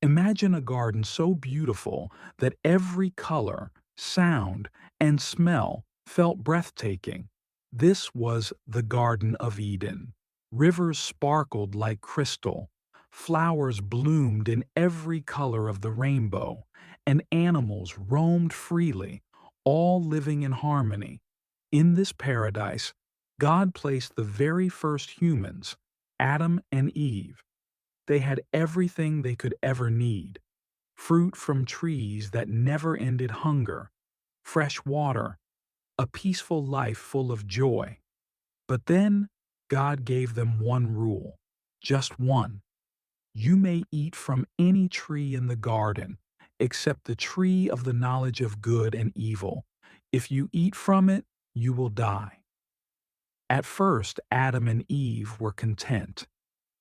Imagine a garden so beautiful that every color, sound, and smell felt breathtaking. This was the Garden of Eden. Rivers sparkled like crystal, flowers bloomed in every color of the rainbow, and animals roamed freely, all living in harmony. In this paradise, God placed the very first humans, Adam and Eve. They had everything they could ever need: fruit from trees that never ended hunger, fresh water, a peaceful life full of joy. But then God gave them one rule, just one. You may eat from any tree in the garden, except the tree of the knowledge of good and evil. If you eat from it, you will die. At first, Adam and Eve were content.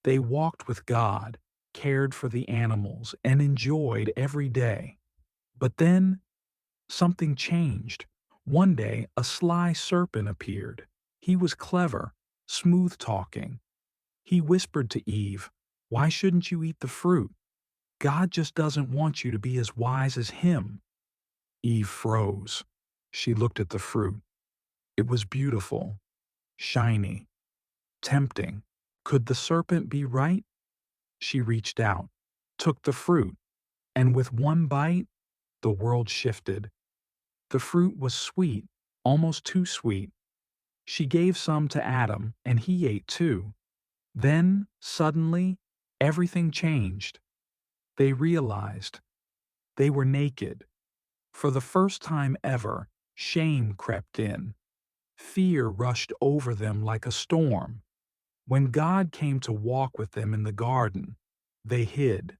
They walked with God, cared for the animals, and enjoyed every day. But then something changed. One day, a sly serpent appeared. He was clever, smooth-talking. He whispered to Eve, "Why shouldn't you eat the fruit? God just doesn't want you to be as wise as him." Eve froze. She looked at the fruit. It was beautiful, shiny, tempting. Could the serpent be right? She reached out, took the fruit, and with one bite, the world shifted. The fruit was sweet, almost too sweet. She gave some to Adam, and he ate too. Then, suddenly, everything changed. They realized they were naked. For the first time ever, shame crept in. Fear rushed over them like a storm. When God came to walk with them in the garden, they hid.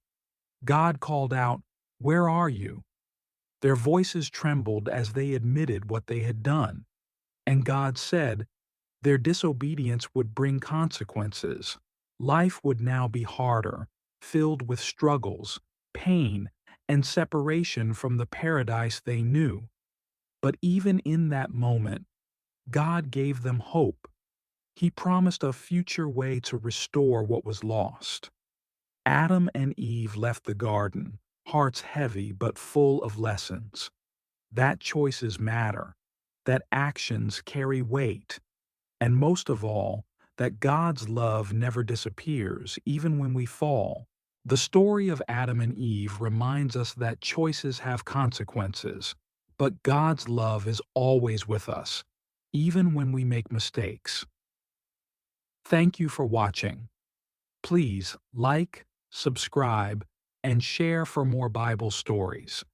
God called out, "Where are you?" Their voices trembled as they admitted what they had done. And God said their disobedience would bring consequences. Life would now be harder, filled with struggles, pain, and separation from the paradise they knew. But even in that moment, God gave them hope. He promised a future way to restore what was lost. Adam and Eve left the garden, hearts heavy but full of lessons. That choices matter, that actions carry weight, and most of all, that God's love never disappears, even when we fall. The story of Adam and Eve reminds us that choices have consequences, but God's love is always with us, even when we make mistakes. Thank you for watching. Please like, subscribe, and share for more Bible stories.